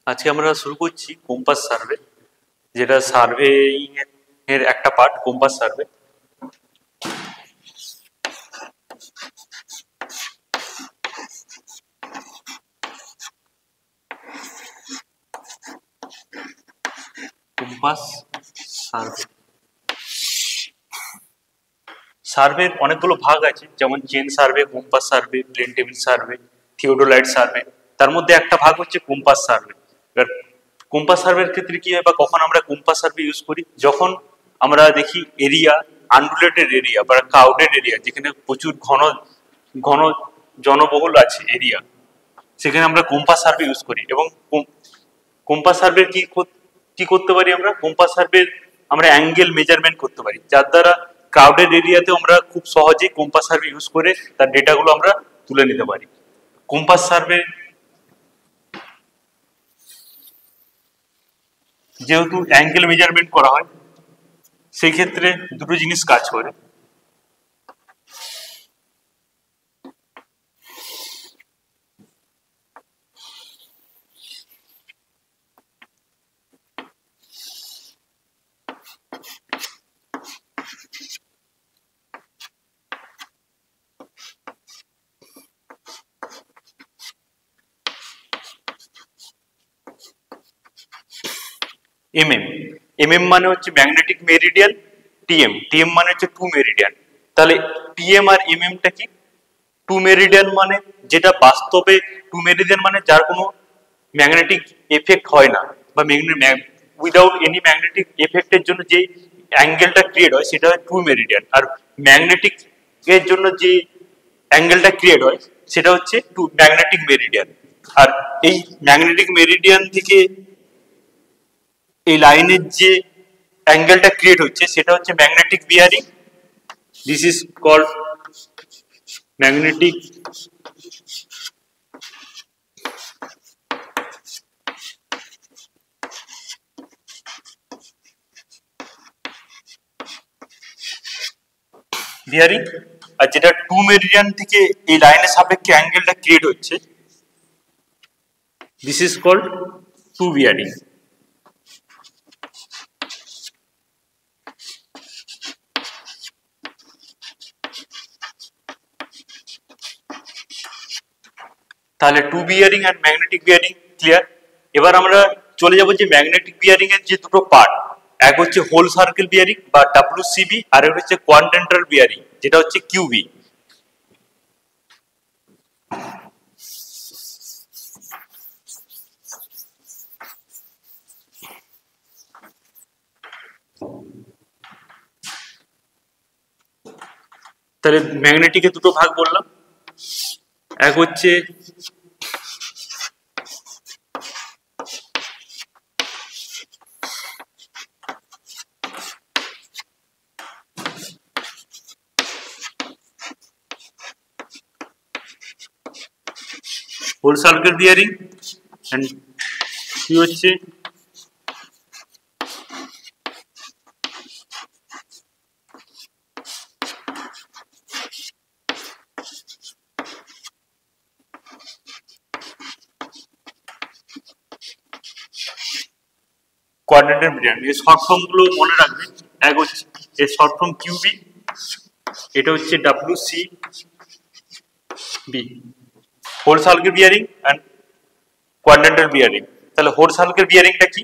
আজকে আমরা শুরু করছি কম্পাস সার্ভে, যেটা সার্ভেইং এর একটা part. Compass survey compass survey সার্ভের অনেকগুলো ভাগ আছে, যেমন chain survey, compass survey, plane table survey, theodolite survey. তার মধ্যে একটা ভাগ হচ্ছে কম্পাস সার্ভে। এবার কম্পাস সার্ভের ক্ষেত্রে কি হয় বা কখন আমরা কম্পাস সার্ভে ইউজ করি, যখন আমরা দেখি এরিয়া আনডুলেটেড এরিয়া বা ক্রাউডেড এরিয়া, যেখানে প্রচুর ঘন ঘন জনবহুল আছে এরিয়া, সেখানে আমরা কম্পাস সার্ভে ইউজ করি। এবং কম্পাস সার্ভে কি করতে পারি আমরা, কম্পাস সার্ভে আমরা অ্যাঙ্গেল মেজারমেন্ট করতে পারি, যার দ্বারা ক্রাউডেড এরিয়াতে আমরা খুব সহজেই কম্পাস সার্ভে ইউজ করে তার ডেটাগুলো আমরা তুলে নিতে পারি। কম্পাস সার্ভে যেহেতু অ্যাঙ্গেল মেজারমেন্ট করা হয়, সেই ক্ষেত্রে দুটো জিনিস কাজ করে। এমএম মানে হচ্ছে ম্যাগনেটিক মেরিডিয়ান, টিএম মানে হচ্ছে টু মেরিডিয়ান। তাহলে টিএম আর এমএমটা কি? টু মেরিডিয়ান মানে যেটা বাস্তবে টু মেরিডিয়ান মানে যার কোনো ম্যাগনেটিক এফেক্ট হয় না, বা উইদাউট এনি ম্যাগনেটিক এফেক্টের জন্য যে অ্যাঙ্গেলটা ক্রিয়েট হয় সেটা হয় টু মেরিডিয়ান। আর ম্যাগনেটিক এর জন্য যে অ্যাঙ্গেলটা ক্রিয়েট হয় সেটা হচ্ছে টু ম্যাগনেটিক মেরিডিয়ান। আর এই ম্যাগনেটিক মেরিডিয়ান থেকে এই লাইনের যে অ্যাঙ্গেলটা ক্রিয়েট হচ্ছে সেটা হচ্ছে magnetic bearing. This is called magnetic bearing. আর যেটা টু মেরিডিয়ান থেকে এই লাইনের সাপেক্ষে অ্যাঙ্গেলটা ক্রিয়েট হচ্ছে, this is called true bearing. তাহলে টু বিয়ারিং আর ম্যাগনেটিক বিয়ারিং ক্লিয়ার। এবার আমরা চলে যাব যে ম্যাগনেটিক বিয়ারিং এর যে দুটো পার্ট, এক হচ্ছে হোল সার্কেল বিয়ারিং বা ডাব্লিউসিবি, আর একটা হচ্ছে কোয়াড্রেন্টাল বিয়ারিং যেটা হচ্ছে কিউবি। তাহলে ম্যাগনেটিকের দুটো ভাগ বললাম, এক হচ্ছে হোল সার্কেল বিয়ারিং এন্ড কি হচ্ছে কোয়াড্রেন্টাল বিয়ারিং। এই শর্ট ফর্ম গুলো মনে রাখবেন, এক হচ্ছে এর শর্ট ফর্ম কিউবি, এটা হচ্ছে WCB, whole circle bearing and quadrantal bearing. তাহলে হোল সার্কেল বিয়ারিংটা কি?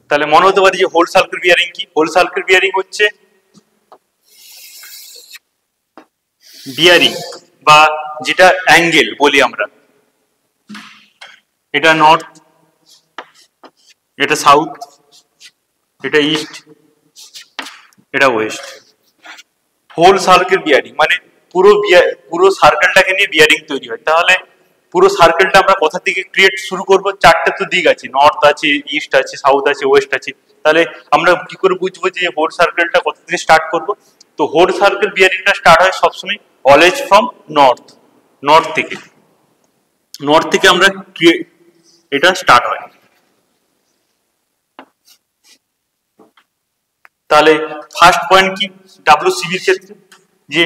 তাহলে মনে হতে পারে যে হোল সার্কেল বিয়ারিং কি? হোল সার্কেল বিয়ারিং হচ্ছে বিয়ারিং বা যেটা অ্যাঙ্গেল বলি আমরা, এটা নর্থ, এটা সাউথ, এটা ইস্ট, এটা ওয়েস্ট। হোল সার্কেল বিয়ারিং মানে পুরো সার্কেলটাকে নিয়ে বিয়ারিং তৈরি হয়। তাহলে পুরো সার্কেলটা আমরা কোথা থেকে ক্রিয়েট শুরু করব? চারটে তো দিক আছে, নর্থ আছে, ইস্ট আছে, সাউথ আছে, ওয়েস্ট আছে। তাহলে আমরা কি করে বুঝবো যে হোল সার্কেলটা কোথা থেকে স্টার্ট করব? তো হোল সার্কেল বিয়ারিংটা স্টার্ট হয় সবসময় অলওয়েজ ফ্রম নর্থ। নর্থ থেকে আমরা এটা স্টার্ট হয়। তাহলে ফার্স্ট পয়েন্ট কি ডাব্লিউসিবির ক্ষেত্রে, যে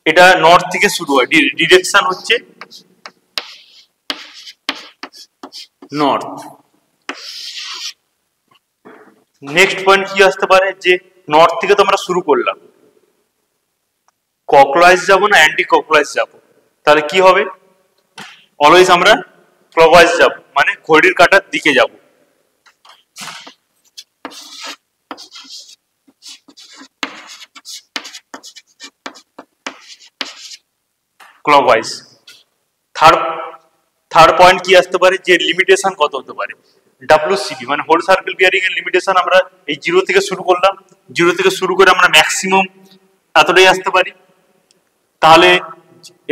এটা নর্থ থেকে শুরু হয়, ডিরেকশন হচ্ছে নর্থ। নেক্সট পয়েন্ট কি আসতে পারে, যে নর্থ থেকে তো আমরা শুরু করলাম, ক্লকওয়াইজ যাব না অ্যান্টি ক্লকওয়াইজ যাব, তাহলে কি হবে, অলওয়েজ আমরা ক্লকওয়াইজ যাব, মানে ঘড়ির কাঁটার দিকে যাব। ক্লকওয়াইজ। থার্ড পয়েন্ট কি আসতে পারে, যে লিমিটেশন কত হতে পারে, ডাব্লিউসিবি মানে হোল সার্কেল বিয়ারিং এর লিমিটেশন আমরা এই 0 থেকে শুরু করলাম, 0 থেকে শুরু করে আমরা ম্যাক্সিমাম এতটাই আসতে পারি। তাহলে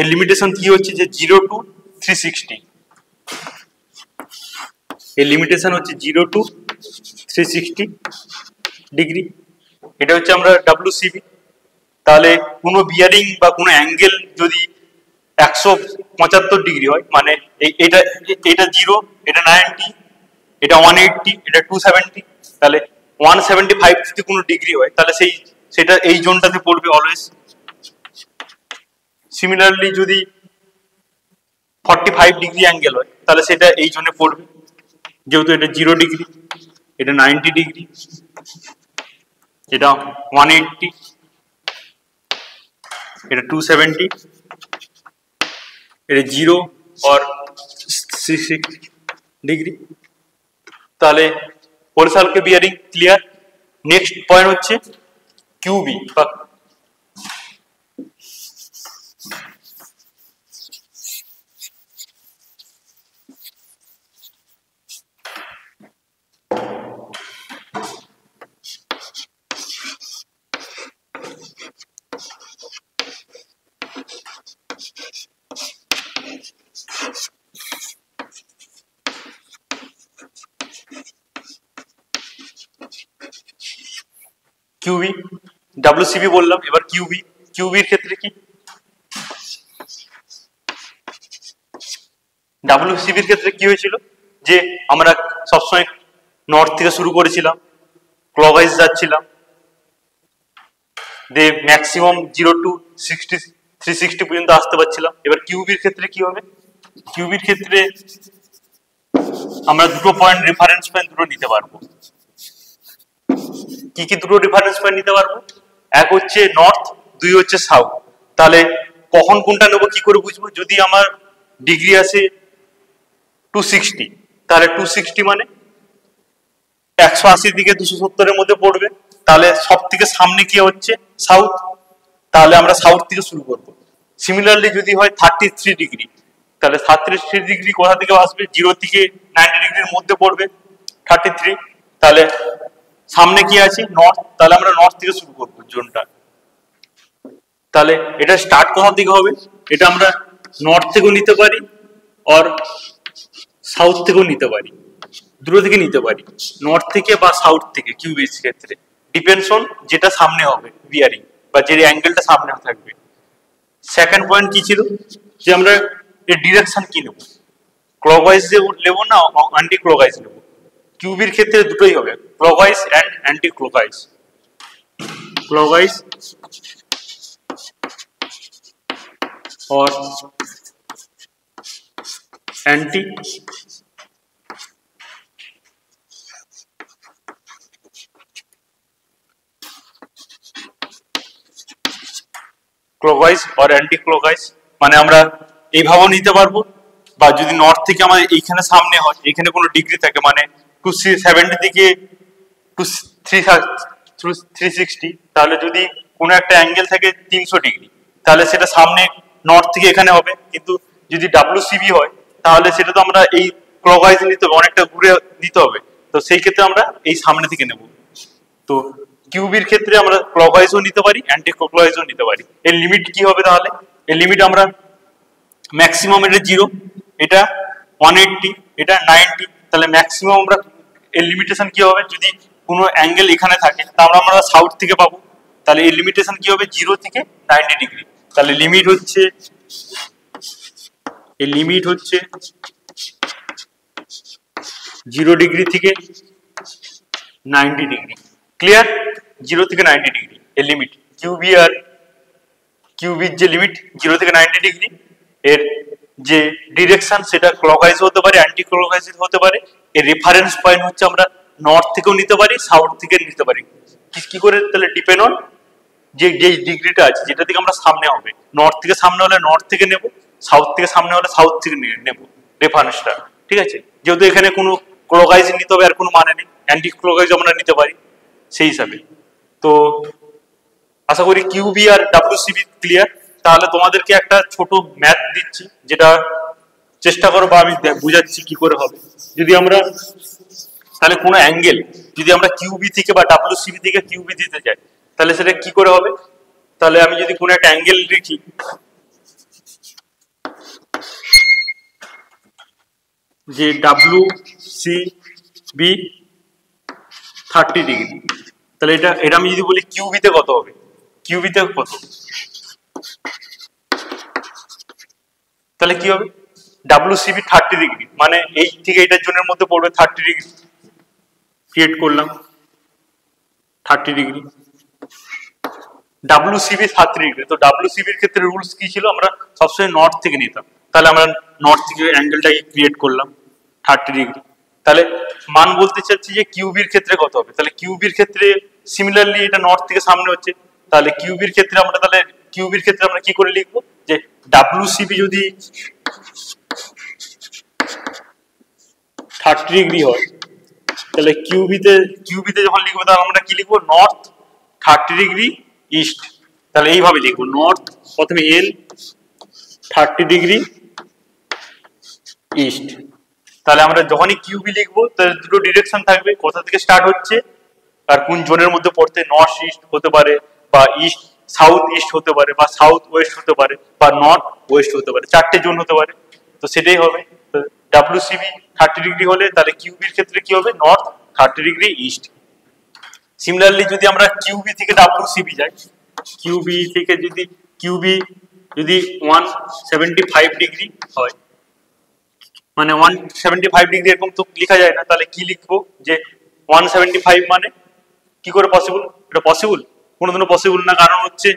এর লিমিটেশন কি হচ্ছে, যে 0 টু 360, এর লিমিটেশন হচ্ছে 0 টু 360 ডিগ্রি, এটা হচ্ছে আমরা ডাব্লিউসিবি। তাহলে কোনো বিয়ারিং বা কোনো অ্যাঙ্গেল যদি 175 ডিগ্রি হয়, মানে এটা 0, এটা 90, এটা 180, এটা 270, তাহলে 175 যদি কোনো ডিগ্রি হয়, তাহলে সেটা এই জোনটাতে পড়বে অলওয়েজ। সিমিলারলি যদি 45 ডিগ্রি অ্যাঙ্গেল হয়, তাহলে সেটা এই জোনে পড়বে, যেহেতু এটা 0 ডিগ্রি, এটা 90 ডিগ্রি, এটা 180, এটা 270, এটা 0 और 60 ডিগ্রি। তাহলে whole circle bearing clear. Next point হচ্ছে কিউবি বা কিউবি, ডাব্লিউসিবি বললাম, এবার কিউবি। কিউবির ক্ষেত্রে কি, ডাব্লিউসিবির ক্ষেত্রে কি হয়েছিল, যে আমরা সবসময় নর্থ থেকে শুরু করেছিলাম, ক্লকওয়াইজ যাচ্ছিলাম, যে ম্যাক্সিমাম 0 টু 360 পর্যন্ত আসতে পারছিলাম। এবার কিউবির ক্ষেত্রে কি হবে, কিউবির ক্ষেত্রে আমরা দুটো পয়েন্ট রেফারেন্স পয়েন্ট দুটো নিতে পারবো। কি কি দুটো রেফারেন্স পয়েন্ট নিতে পারবো, এক হচ্ছে নর্থ, দুই হচ্ছে সাউথ। তাহলে কখন কোনটা নেবো কি করে বুঝবো, যদি আমার ডিগ্রি আসে 260, তাহলে 260 মানে 180 থেকে 270 এর মধ্যে পড়বে, তাহলে সব থেকে সামনে কি হচ্ছে সাউথ, তাহলে আমরা সাউথ থেকে শুরু করব। সিমিলারলি যদি হয় 33 ডিগ্রি, তাহলে 33 ডিগ্রি কোথা থেকে আসবে, 0 থেকে 90 ডিগ্রির মধ্যে পড়বে 33, তাহলে সামনে কি আছে নর্থ, তাহলে আমরা নর্থ থেকে শুরু করবো জোনটা। তাহলে এটা স্টার্ট কোথা থেকে হবে, এটা আমরা নর্থ থেকেও নিতে পারি আর সাউথ থেকেও নিতে পারি, দুটো থেকে নিতে পারি, নর্থ থেকে বা সাউথ থেকে কিউবির ক্ষেত্রে, ডিপেন্ডস অন যেটা সামনে হবে বিয়ারিং বা যে অ্যাঙ্গেলটা সামনে থাকবে। সেকেন্ড পয়েন্ট কি ছিল, যে আমরা এর ডিরেকশন কি নেব, ক্লকওয়াইজ নেব না অ্যান্টি ক্লকওয়াইজ নেব। কিউবির ক্ষেত্রে দুটোই হবে, clockwise and anti clockwise. Clockwise और एंटी ক্লকওয়াইজ আর অ্যান্টি ক্লকওয়াইজ, মানে আমরা এইভাবেও নিতে পারবো, বা যদি নর্থ থেকে আমাদের এইখানে সামনে হয়, এইখানে কোনো ডিগ্রি থাকে, মানে 270 থেকে 360, তাহলে যদি কোনো একটা অ্যাঙ্গেল থাকে 300 ডিগ্রি, তাহলে সেটা সামনে নর্থ থেকে এখানে হবে। কিন্তু যদি ডাব্লিউসিবি হয়, তাহলে সেটা তো আমরা এই ক্লকওয়াইজ নিতে হবে, অনেকটা ঘুরে নিতে হবে, তো সেই ক্ষেত্রে আমরা এই সামনে থেকে নেব। তো কিউবির ক্ষেত্রে আমরা ক্লকওয়াইজও নিতে পারি, অ্যান্টি ক্লকওয়াইজও নিতে পারি। এর লিমিট কি হবে তাহলে, এর লিমিট আমরা ম্যাক্সিমাম এটা 0, এটা 180, এটা 90, তাহলে ম্যাক্সিমাম আমরা এর লিমিটেশন কি হবে, যদি কোনো অ্যাঙ্গেল এখানে থাকে তাহলে আমরা সাউথ থেকে পাবো, তাহলে এর লিমিটেশন কি হবে 0 থেকে 90 ডিগ্রি। তাহলে লিমিট হচ্ছে, এর লিমিট হচ্ছে 0 ডিগ্রি থেকে 90 ডিগ্রি। ক্লিয়ার, 0 থেকে 90 ডিগ্রি এর লিমিট। কিউবির যে লিমিট 0 থেকে 90 ডিগ্রি, এর যে ডিরেকশন সেটা ক্লকওয়াইজ হতে পারে, অ্যান্টি ক্লকওয়াইজ হতে পারে। এর রেফারেন্স পয়েন্ট হচ্ছে আমরা নর্থ থেকেও নিতে পারি, সাউথ থেকে নিতে পারি। কি করে? তাহলে ডিপেন্ড অন যে যে ডিগ্রিটা আছে, যেটা থেকে আমরা সামনে হবে। নর্থ থেকে সামনে হলে নর্থ থেকে নেব, সাউথ থেকে সামনে হলে সাউথ থেকে নেব রেফারেন্সটা। ঠিক আছে? যেহেতু এখানে কোনো ক্লকওয়াইজ নিতে হবে আর কোনো মানে নেই, অ্যান্টি ক্লকওয়াইজ আমরা নিতে পারি সেই হিসাবে। তো আশা করি কিউবি আর ডাব্লিউসিবি ক্লিয়ার। তাহলে তোমাদেরকে একটা ছোট ম্যাথ দিচ্ছি, যেটা চেষ্টা করো বা আমি বুঝাচ্ছি কি করে হবে। যদি আমরা তাহলে কোনো অ্যাঙ্গেল যদি আমরা কিউবি থেকে বা ডাব্লিউসিবি থেকে কিউবি দিতে চাই, তাহলে সেটা কি করে হবে? তাহলে আমি যদি কোনো একটা অ্যাঙ্গেল লিখি, যে ডাব্লিউসিবি 30 ডিগ্রি, তাহলে এটা এটা আমি যদি বলি কিউবিতে কত হবে? কিউবিতে কত? তাহলে কি হবে? ডাব্লিউসিবি 30 ডিগ্রি মানে এই থেকে এটার জন্য মধ্যে পড়বে 30 ডিগ্রি। ক্রিয়েট করলাম 30 ডিগ্রি। ডাব্লিউসিবি 30 ডিগ্রি, তো ডাব্লিউসিবির ক্ষেত্রে রুলস কি ছিল? আমরা সবসময় নর্থ থেকে নিতাম। তাহলে আমরা নর্থ থেকে অ্যাঙ্গেলটাকে ক্রিয়েট করলাম 30 ডিগ্রি। তাহলে মান বলতে চাচ্ছি যে কিউবির ক্ষেত্রে কত হবে? তাহলে কিউবির ক্ষেত্রে সিমিলারলি এটা নর্থ থেকে সামনে হচ্ছে, তাহলে কিউবির ক্ষেত্রে আমরা কি করে লিখবো? যে ডাব্লিউসিবি যদি 30 ডিগ্রি হয়, তাহলে কিউবিতে যখন লিখবো তাহলে আমরা কি লিখবো? North 30 degree east. তাহলে এইভাবে লিখবো, নর্থ প্রথমে এল 30 ডিগ্রি ইস্ট। তাহলে আমরা যখনই কিউবি লিখবো তাহলে দুটো ডিরেকশন থাকবে, কোথা থেকে স্টার্ট হচ্ছে আর কোন জোনের মধ্যে পড়তে। নর্থ ইস্ট হতে পারে, বা ইস্ট সাউথ ইস্ট হতে পারে, বা সাউথ ওয়েস্ট হতে পারে, বা নর্থ ওয়েস্ট হতে পারে, 4টে জোন হতে পারে। তো সেটাই হবে। ডাব্লিউসিবি 30 ডিগ্রি হলে তাহলে কিউবির ক্ষেত্রে কি হবে? North 30 degree east. সিমিলারলি যদি আমরা কিউবি থেকে ডাব্লিউসিবি যাই, কিউবি থেকে যদি 175 ডিগ্রি হয়, মানে 175 ডিগ্রি এরকম তো লেখা যায় না, তাহলে কি লিখবো? যে 175 মানে কি করে পসিবল? এটা পসিবল? কোনোদিনও পসিবল না, কারণ হচ্ছে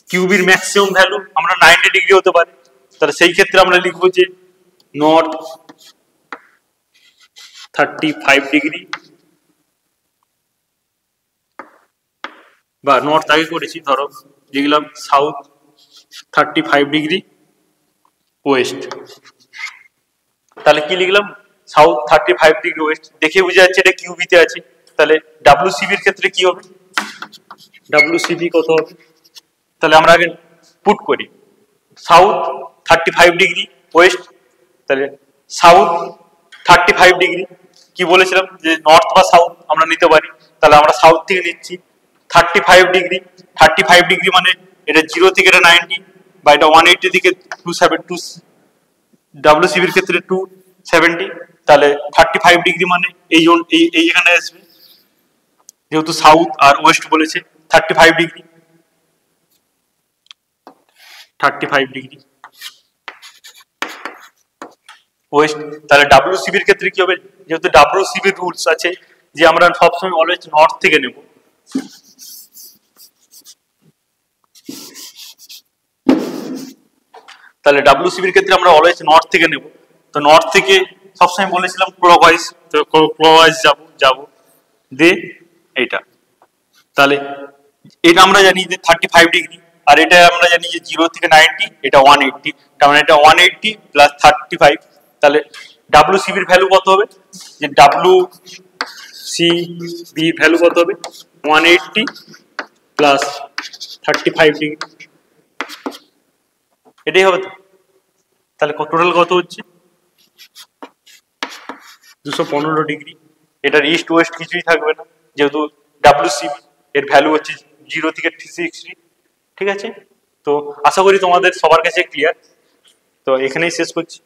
কিউবির ম্যাক্সিমাম ভ্যালু আমরা 90 ডিগ্রি হতে পারে। তাহলে সেই ক্ষেত্রে আমরা লিখবো যে নর্থ 35 ডিগ্রি, বা নর্থ আগে করেছি, ধরো লিখলাম সাউথ 35 ডিগ্রি ওয়েস্ট। তাহলে কি লিখলাম? South 35 degree West. দেখে বোঝা যাচ্ছে এটা কিউবিতে আছে। তাহলে ডাব্লিউসিবির ক্ষেত্রে কি হবে? ডাব্লিউসিবি কত হবে? তাহলে আমরা আগে পুট করি সাউথ 35 ডিগ্রি ওয়েস্ট। তাহলে সাউথ 35 ডিগ্রি, কি বলেছিলাম যে নর্থ বা সাউথ আমরা নিতে পারি। তাহলে আমরা সাউথ থেকে নিচ্ছি 35 ডিগ্রি। 35 ডিগ্রি মানে এটা 0 থেকে এটা 90, বা এটা 180 থেকে 270, ডাব্লিউসিবির ক্ষেত্রে 270। তাহলে 35 ডিগ্রি মানে এই জোন, এই এখানে আসবে, যেহেতু সাউথ আর ওয়েস্ট বলেছে। 35 ডিগ্রি 35 ডিগ্রি ওয়েস্ট। তাহলে ডাব্লিউসিবির ক্ষেত্রে কি হবে? যেহেতু ডাব্লিউসিবির রুলস আছে যে আমরা সবসময় অলওয়েজ নর্থ থেকে নেব, তাহলে ডাব্লিউসিবির ক্ষেত্রে আমরা অলওয়েজ নর্থ থেকে নেব। তো নর্থ থেকে সবসময় বলেছিলাম ক্লকওয়াইজ, তো ক্লকওয়াইজ যাব দে এইটা। তাহলে এটা আমরা জানি যে 35 ডিগ্রি, আর এটা আমরা জানি যে 0 থেকে 90 এটা 180, তার মানে এটা 180 প্লাস 35। তাহলে ডাব্লিউসিবির ভ্যালু কত হবে? যে ডাব্লিউসিবি ভ্যালু কত হবে? 180 প্লাস 35 ডিগ্রি, এটাই হবে তো। তাহলে টোটাল কত হচ্ছে? 215 ডিগ্রি। এটার ইস্ট ওয়েস্ট কিছুই থাকবে না, যেহেতু ডাব্লিউসিবি এর ভ্যালু হচ্ছে 0 থেকে 360। ঠিক আছে? তো আশা করি তোমাদের সবার কাছে ক্লিয়ার। তো এখানেই শেষ করছি।